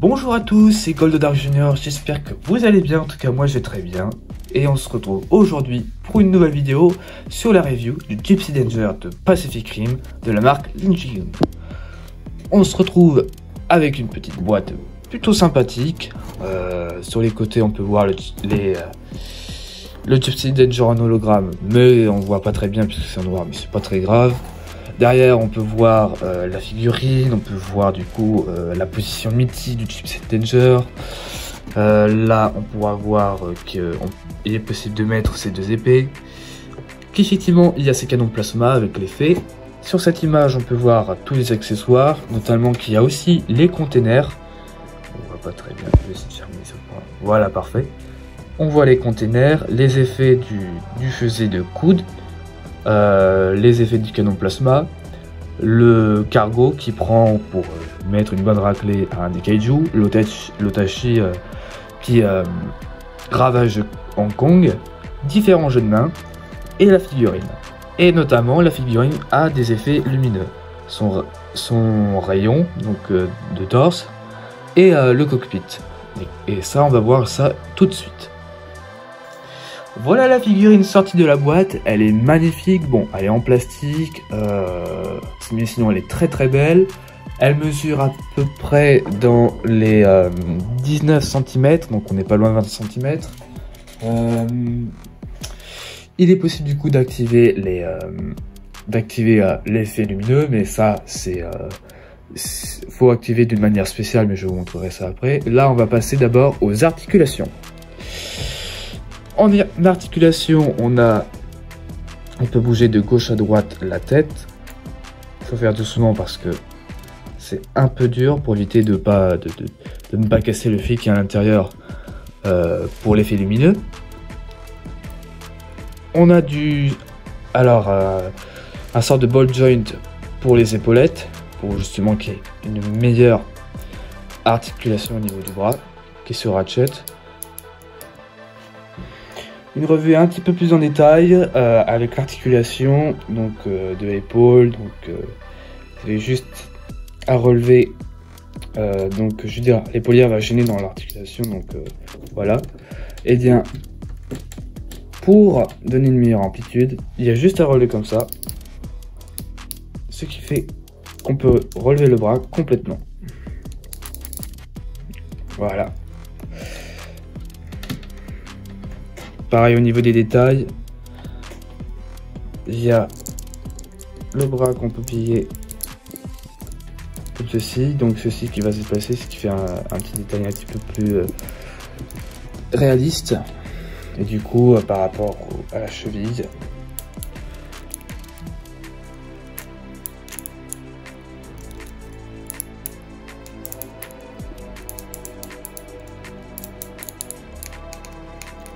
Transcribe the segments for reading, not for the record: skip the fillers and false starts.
Bonjour à tous, c'est Gold Dark Junior, j'espère que vous allez bien, en tout cas moi je vais très bien. Et on se retrouve aujourd'hui pour une nouvelle vidéo sur la review du Gypsy Danger de Pacific Rim de la marque Linjiun. On se retrouve avec une petite boîte plutôt sympathique. Sur les côtés on peut voir le Gypsy Danger en hologramme, mais on voit pas très bien puisque c'est en noir, mais c'est pas très grave. Derrière, on peut voir la figurine, on peut voir du coup la position mythique du Gypsy Danger. Là, on pourra voir qu'il est possible de mettre ces deux épées. Qu'effectivement, il y a ces canons de plasma avec l'effet. Sur cette image, on peut voir tous les accessoires, notamment qu'il y a aussi les containers. On voit pas très bien, je vais essayer de fermer ce point. Voilà, parfait. On voit les containers, les effets du fusil de coude. Les effets du canon plasma, le cargo qui prend pour mettre une bonne raclée à un des kaiju, l'Otachi qui ravage Hong Kong, différents jeux de main et la figurine. Et notamment la figurine a des effets lumineux, son rayon donc de torse et le cockpit. Et ça on va voir ça tout de suite. Voilà la figurine sortie de la boîte, elle est magnifique, bon elle est en plastique, mais sinon elle est très très belle. Elle mesure à peu près dans les 19 cm, donc on n'est pas loin de 20 cm. Il est possible du coup d'activer l'effet lumineux, mais ça c'est faut activer d'une manière spéciale, mais je vous montrerai ça après. Là on va passer d'abord aux articulations. En articulation, on peut bouger de gauche à droite la tête. Il faut faire doucement parce que c'est un peu dur pour éviter de ne pas casser le fil qui est à l'intérieur pour l'effet lumineux. On a un sort de ball joint pour les épaulettes, pour justement qu'il y ait une meilleure articulation au niveau du bras, qui se ratchet. Une revue un petit peu plus en détail avec l'articulation donc de l'épaule, donc vous avez juste à relever donc je veux dire l'épaulière va gêner dans l'articulation, donc voilà. Et bien pour donner une meilleure amplitude, il y a juste à relever comme ça, ce qui fait qu'on peut relever le bras complètement. Voilà. Pareil au niveau des détails, il y a le bras qu'on peut plier comme ceci, donc ceci qui va se déplacer, ce qui fait un petit détail un petit peu plus réaliste. Et du coup par rapport à la cheville,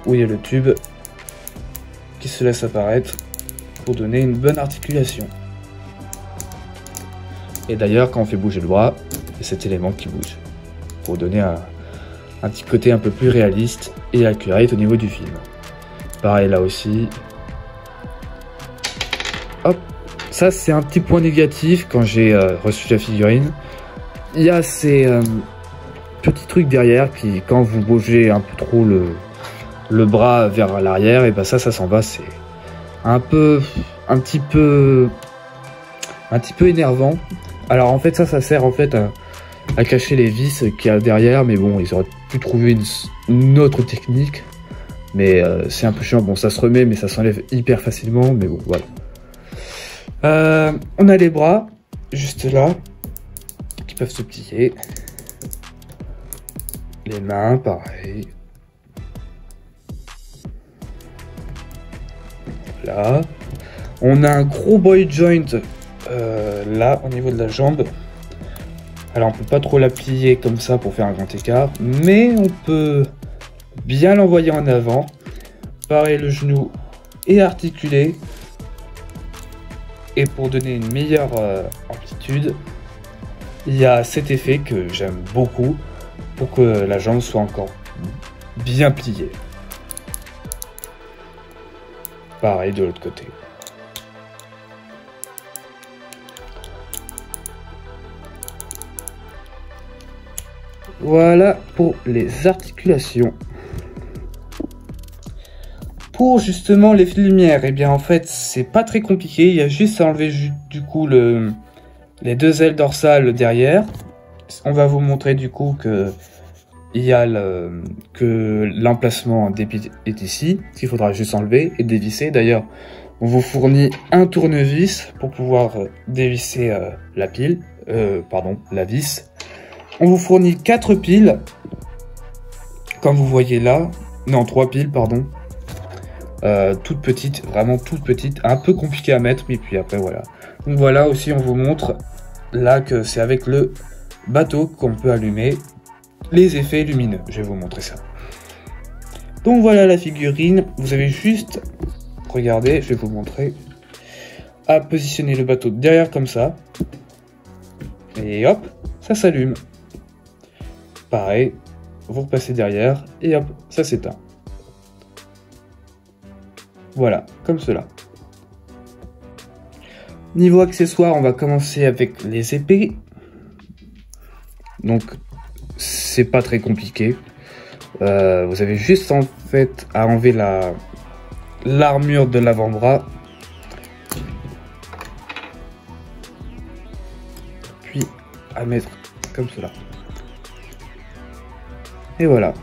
où il y a le tube qui se laisse apparaître pour donner une bonne articulation. Et d'ailleurs, quand on fait bouger le bras, c'est cet élément qui bouge pour donner un petit côté un peu plus réaliste et accurate au niveau du film. Pareil là aussi. Hop, ça c'est un petit point négatif quand j'ai reçu la figurine. Il y a ces petits trucs derrière qui, quand vous bougez un peu trop le bras vers l'arrière, et ben ça s'en va, c'est un petit peu énervant. Alors en fait ça sert en fait à cacher les vis qu'il y a derrière, mais bon ils auraient pu trouver une autre technique, mais c'est un peu chiant. Bon ça se remet mais ça s'enlève hyper facilement, mais bon voilà. On a les bras juste là qui peuvent se plier, les mains pareil. Là, on a un gros ball joint là au niveau de la jambe. Alors on peut pas trop la plier comme ça pour faire un grand écart, mais on peut bien l'envoyer en avant. Pareil, le genou est articulé, et pour donner une meilleure amplitude, il y a cet effet que j'aime beaucoup pour que la jambe soit encore bien pliée. Pareil de l'autre côté. Voilà pour les articulations. Pour justement les lumières, et bien en fait c'est pas très compliqué, il y a juste à enlever du coup les deux ailes dorsales derrière. On va vous montrer du coup que l'emplacement des piles est ici, qu'il faudra juste enlever et dévisser. D'ailleurs, on vous fournit un tournevis pour pouvoir dévisser la vis. On vous fournit 4 piles, comme vous voyez là. Non, 3 piles, pardon. Toutes petites, vraiment toutes petites, un peu compliqué à mettre, mais puis après voilà. Donc voilà, aussi on vous montre là que c'est avec le bateau qu'on peut allumer les effets lumineux. Je vais vous montrer ça. Donc voilà la figurine, vous avez juste, regardez, je vais vous montrer, à positionner le bateau derrière comme ça, et hop, ça s'allume. Pareil, vous repassez derrière, et hop, ça s'éteint. Voilà, comme cela. Niveau accessoires, on va commencer avec les épées. Donc, c'est pas très compliqué. Vous avez juste en fait à enlever l'armure de l'avant-bras. Puis à mettre comme cela. Et voilà.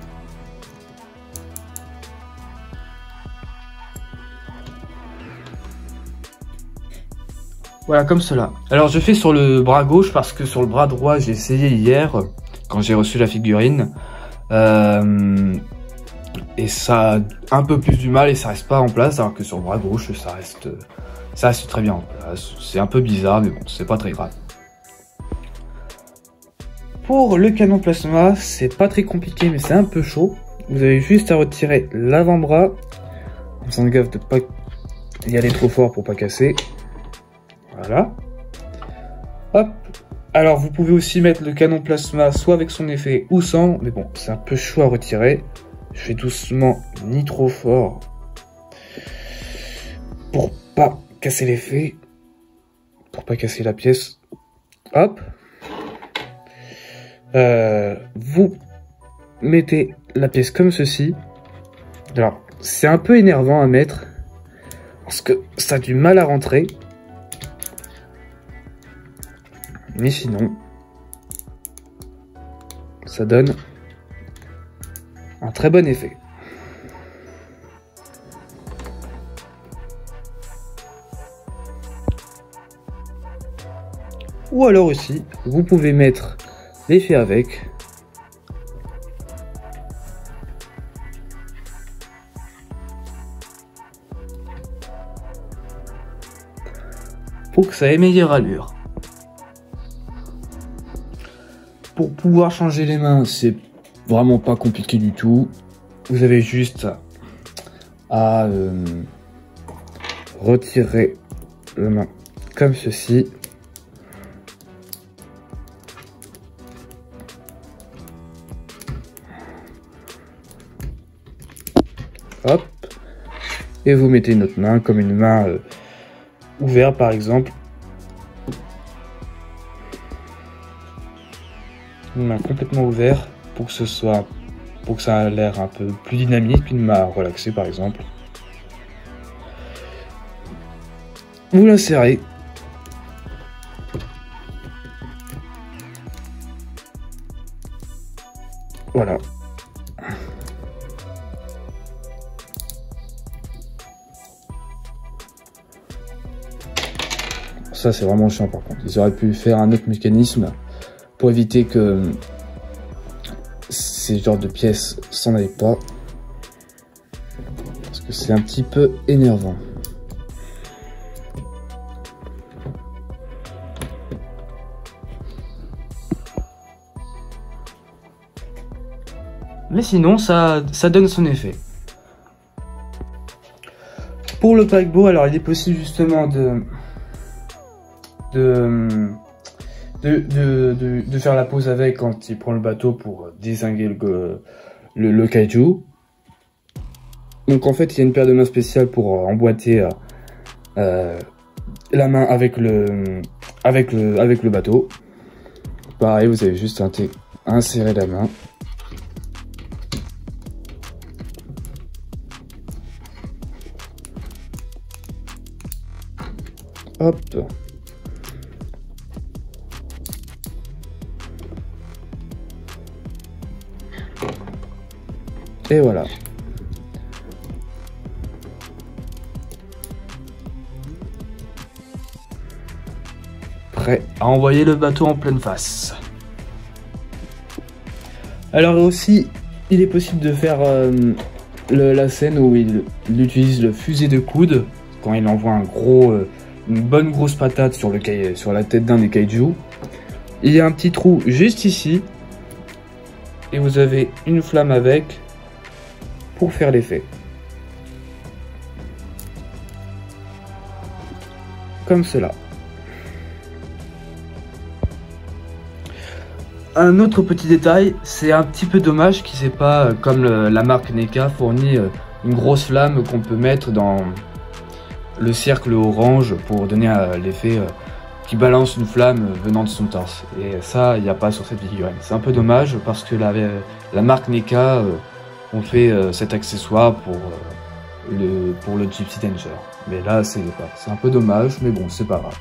Voilà, comme cela. Alors je fais sur le bras gauche parce que sur le bras droit, j'ai essayé hier, quand j'ai reçu la figurine. Et ça a un peu plus du mal et ça reste pas en place, alors que sur le bras gauche, ça reste très bien en place. C'est un peu bizarre, mais bon, c'est pas très grave. Pour le canon plasma, c'est pas très compliqué, mais c'est un peu chaud. Vous avez juste à retirer l'avant-bras, en faisant gaffe de pas y aller trop fort pour pas casser. Voilà. Hop. Alors vous pouvez aussi mettre le canon plasma soit avec son effet ou sans, mais bon, c'est un peu chaud à retirer. Je fais doucement, ni trop fort, pour pas casser l'effet, pour pas casser la pièce. Hop. Vous mettez la pièce comme ceci. Alors, c'est un peu énervant à mettre, parce que ça a du mal à rentrer. Mais sinon, ça donne un très bon effet. Ou alors aussi, vous pouvez mettre l'effet avec. Pour que ça ait meilleure allure. Pour pouvoir changer les mains, c'est vraiment pas compliqué du tout. Vous avez juste à retirer la main comme ceci. Hop. Et vous mettez notre main comme une main ouverte par exemple. Une main complètement ouverte pour que ça ait l'air un peu plus dynamique, une main relaxée par exemple. Vous l'insérez. Voilà. Ça c'est vraiment chiant par contre. Ils auraient pu faire un autre mécanisme pour éviter que ces genres de pièces s'en aillent pas. Parce que c'est un petit peu énervant. Mais sinon, ça donne son effet. Pour le paquebot, alors il est possible justement de faire la pause avec quand il prend le bateau pour dézinguer le kaiju. Donc en fait, il y a une paire de mains spéciales pour emboîter la main avec le bateau. Pareil, vous avez juste insérer la main. Hop. Et voilà. Prêt à envoyer le bateau en pleine face. Alors aussi, il est possible de faire la scène où il utilise le fusil de coude quand il envoie une bonne grosse patate sur la tête d'un des kaiju. Il y a un petit trou juste ici et vous avez une flamme avec pour faire l'effet. Comme cela. Un autre petit détail, c'est un petit peu dommage qu'ils n'aient pas, comme la marque NECA, fourni une grosse flamme qu'on peut mettre dans le cercle orange pour donner l'effet qui balance une flamme venant de son torse. Et ça, il n'y a pas sur cette figurine. C'est un peu dommage parce que la marque NECA ont fait cet accessoire pour le Gypsy Danger. Mais là, c'est un peu dommage, mais bon, c'est pas grave.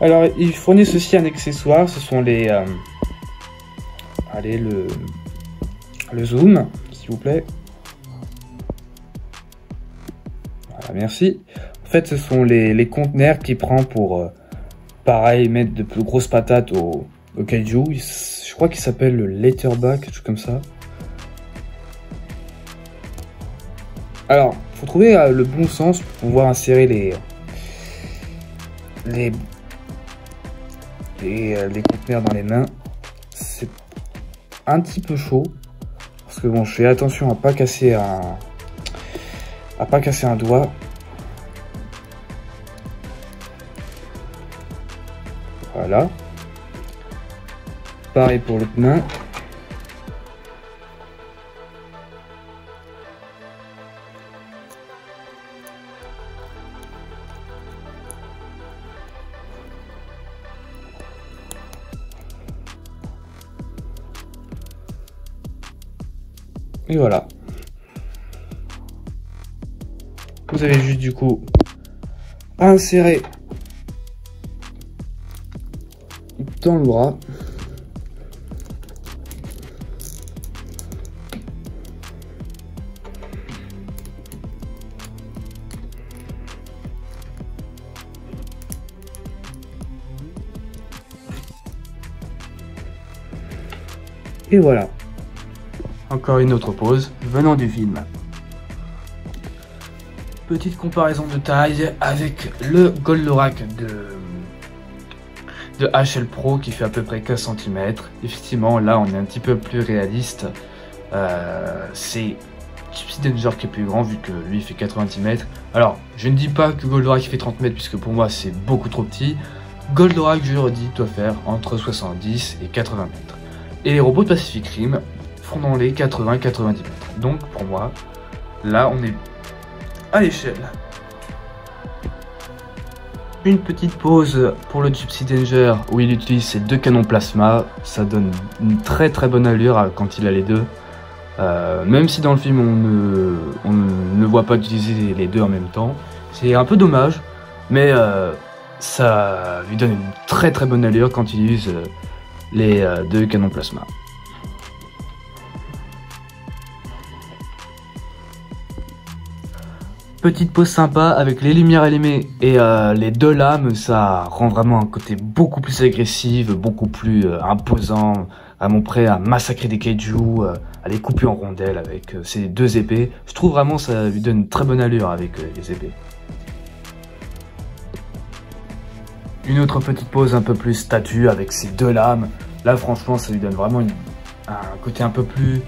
Alors, ils fournissent aussi un accessoire, ce sont les... allez, le zoom, s'il vous plaît. Voilà, merci. En fait, ce sont les conteneurs qu'il prend pour, pareil, mettre de plus grosses patates au kaiju. Je crois qu'il s'appelle le letterback, quelque chose comme ça. Alors, il faut trouver le bon sens pour pouvoir insérer les conteneurs dans les mains. C'est un petit peu chaud parce que bon, je fais attention à pas casser un doigt. Voilà. Pareil pour l'autre main. Et voilà. Vous avez juste du coup à insérer dans le bras. Et voilà. Encore une autre pose venant du film. Petite comparaison de taille avec le Goldorak de HL Pro qui fait à peu près 15 cm. Effectivement, là on est un petit peu plus réaliste. C'est Gypsy Danger qui est plus grand vu que lui il fait 90 mètres. Alors, je ne dis pas que Goldorak fait 30 mètres puisque pour moi c'est beaucoup trop petit. Goldorak, je le redis, doit faire entre 70 et 80 mètres. Et les robots de Pacific Rim font dans les 80-90 mètres. Donc pour moi, là on est à l'échelle. Une petite pause pour le Gypsy Danger où il utilise ses deux canons plasma. Ça donne une très bonne allure quand il a les deux. Même si dans le film on ne voit pas utiliser les deux en même temps. C'est un peu dommage, mais ça lui donne une très bonne allure quand il use les deux canons plasma. Petite pose sympa avec les lumières allumées et les deux lames, ça rend vraiment un côté beaucoup plus agressif, beaucoup plus imposant, vraiment prêt à massacrer des kaiju, à les couper en rondelles avec ces deux épées. Je trouve vraiment ça lui donne une très bonne allure avec les épées. Une autre petite pose un peu plus statue avec ces deux lames. Là franchement ça lui donne vraiment un côté un peu plus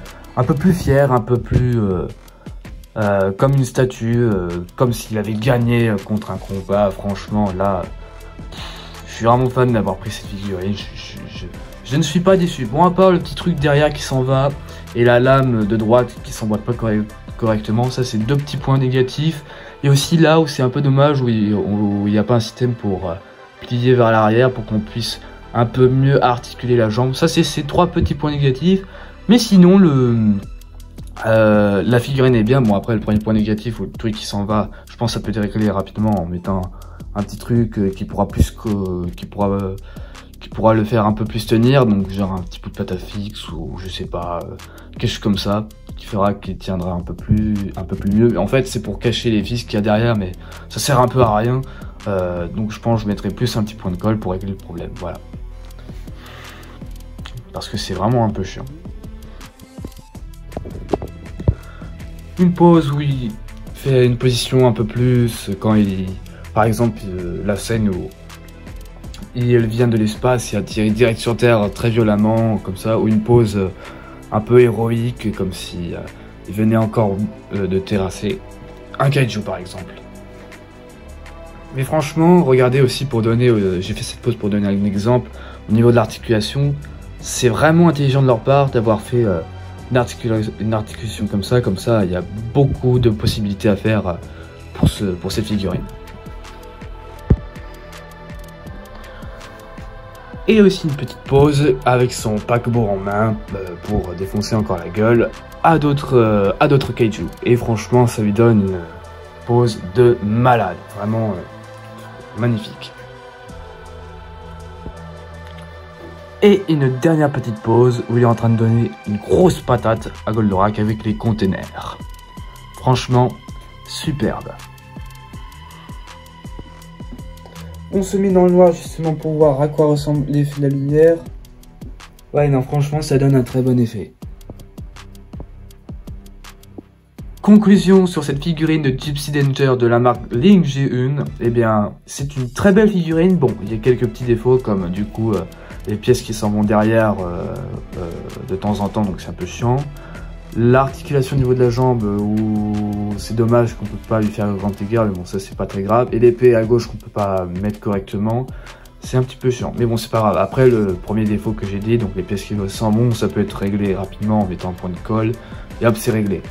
fier, un peu plus comme une statue, comme s'il avait gagné contre un combat. Franchement là, je suis vraiment fan d'avoir pris cette figurine. Je ne suis pas déçu. Bon, à part le petit truc derrière qui s'en va et la lame de droite qui s'emboîte pas correctement, ça c'est deux petits points négatifs. Et aussi là où c'est un peu dommage, où il n'y a pas un système pour plier vers l'arrière pour qu'on puisse un peu mieux à articuler la jambe. Ça c'est ces 3 petits points négatifs. Mais sinon la figurine est bien. Bon après le premier point négatif ou le truc qui s'en va, je pense que ça peut être réglé rapidement en mettant un petit truc qui pourra le faire un peu plus tenir, donc genre un petit bout de pâte à fixe ou je sais pas, quelque chose comme ça qui fera qu'il tiendra un peu plus mieux. Mais en fait c'est pour cacher les vis qu'il y a derrière, mais ça sert un peu à rien, donc je pense que je mettrai plus un petit point de colle pour régler le problème, voilà, parce que c'est vraiment un peu chiant. Une pose où il fait une position un peu plus quand il, par exemple la scène où il vient de l'espace et atterrit direct sur Terre très violemment, comme ça, ou une pose un peu héroïque, comme si il venait encore de terrasser un kaiju par exemple. Mais franchement, regardez aussi pour donner, j'ai fait cette pose pour donner un exemple, au niveau de l'articulation, c'est vraiment intelligent de leur part d'avoir fait une articulation comme ça, il y a beaucoup de possibilités à faire pour cette figurine. Et aussi une petite pause avec son paquebot en main pour défoncer encore la gueule à d'autres kaiju. Et franchement, ça lui donne une pose de malade, vraiment magnifique. Et une dernière petite pause où il est en train de donner une grosse patate à Goldorak avec les containers. Franchement, superbe. On se met dans le noir justement pour voir à quoi ressemble l'effet de la lumière. Ouais non franchement ça donne un très bon effet. Conclusion sur cette figurine de Gypsy Danger de la marque Link G1. Eh bien c'est une très belle figurine. Bon il y a quelques petits défauts comme du coup les pièces qui s'en vont derrière de temps en temps, donc c'est un peu chiant. L'articulation au niveau de la jambe, où c'est dommage qu'on peut pas lui faire grand égard, mais bon ça c'est pas très grave. Et l'épée à gauche qu'on peut pas mettre correctement, c'est un petit peu chiant. Mais bon c'est pas grave. Après le premier défaut que j'ai dit, donc les pièces qui s'en vont, ça peut être réglé rapidement en mettant un point de colle, et hop c'est réglé.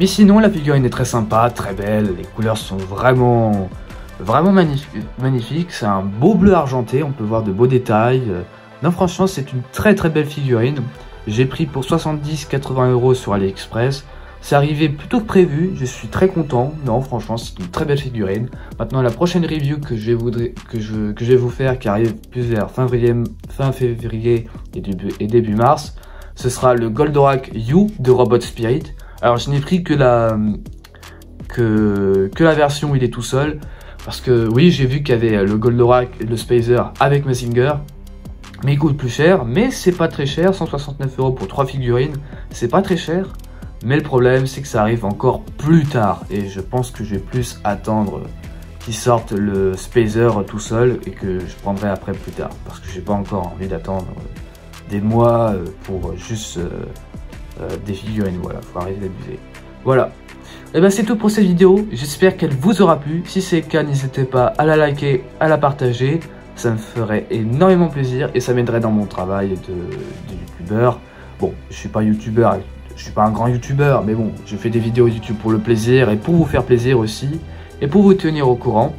Mais sinon la figurine est très sympa, très belle, les couleurs sont vraiment magnifiques. C'est un beau bleu argenté, on peut voir de beaux détails. Non franchement c'est une très belle figurine. J'ai pris pour 70-80 € sur AliExpress. C'est arrivé plutôt que prévu, je suis très content. Non, franchement, c'est une très belle figurine. Maintenant, la prochaine review que je vais vous faire, qui arrive plus vers fin février et début mars, ce sera le Goldorak U de Robot Spirit. Alors, je n'ai pris que la version où il est tout seul. Parce que, oui, j'ai vu qu'il y avait le Goldorak et le Spacer avec Mazinger. Mais il coûte plus cher, mais c'est pas très cher, 169 € pour 3 figurines, c'est pas très cher. Mais le problème c'est que ça arrive encore plus tard, et je pense que je vais plus attendre qu'ils sortent le Spacer tout seul, et que je prendrai après plus tard, parce que j'ai pas encore envie d'attendre des mois pour juste des figurines, voilà, faut arrêter d'abuser. Voilà, et ben c'est tout pour cette vidéo, j'espère qu'elle vous aura plu, si c'est le cas n'hésitez pas à la liker, à la partager. Ça me ferait énormément plaisir et ça m'aiderait dans mon travail de youtubeur. Bon, je suis pas youtubeur, je suis pas un grand youtubeur, mais bon, je fais des vidéos YouTube pour le plaisir et pour vous faire plaisir aussi et pour vous tenir au courant.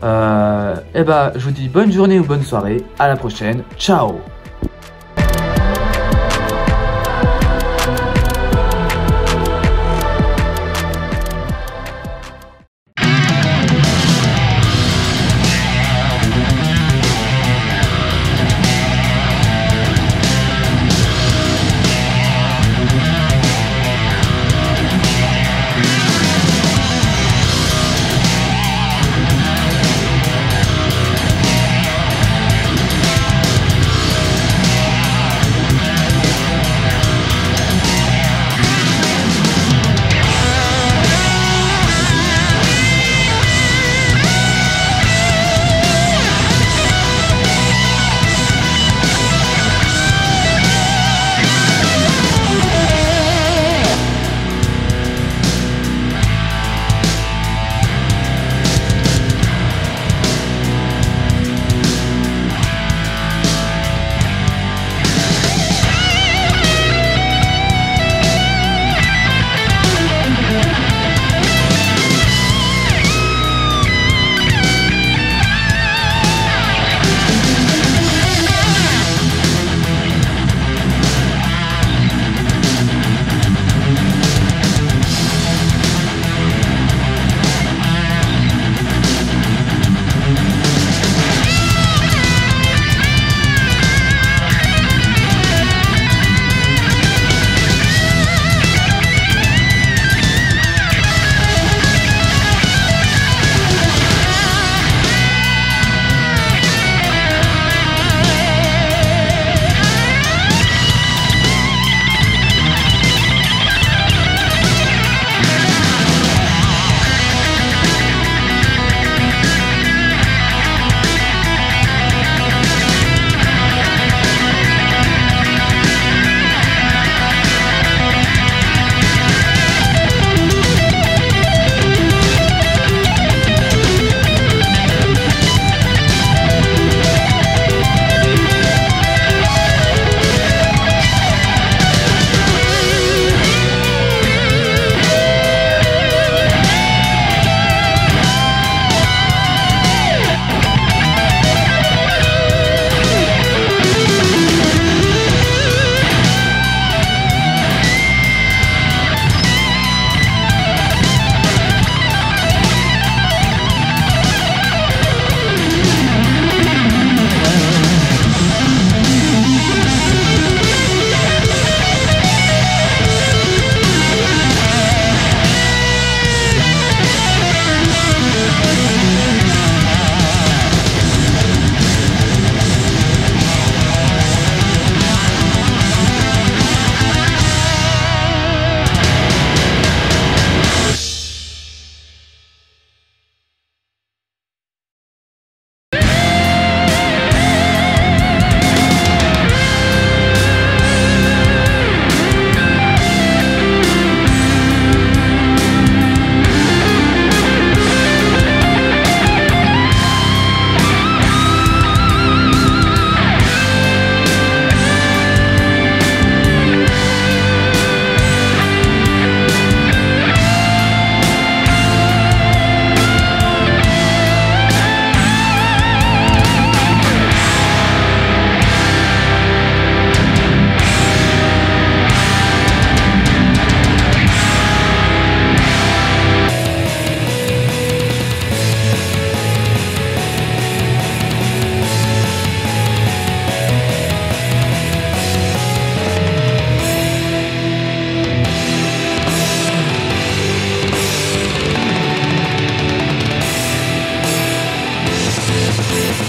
Et bah, je vous dis bonne journée ou bonne soirée, à la prochaine, ciao!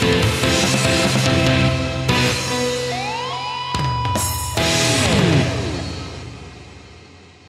Bye.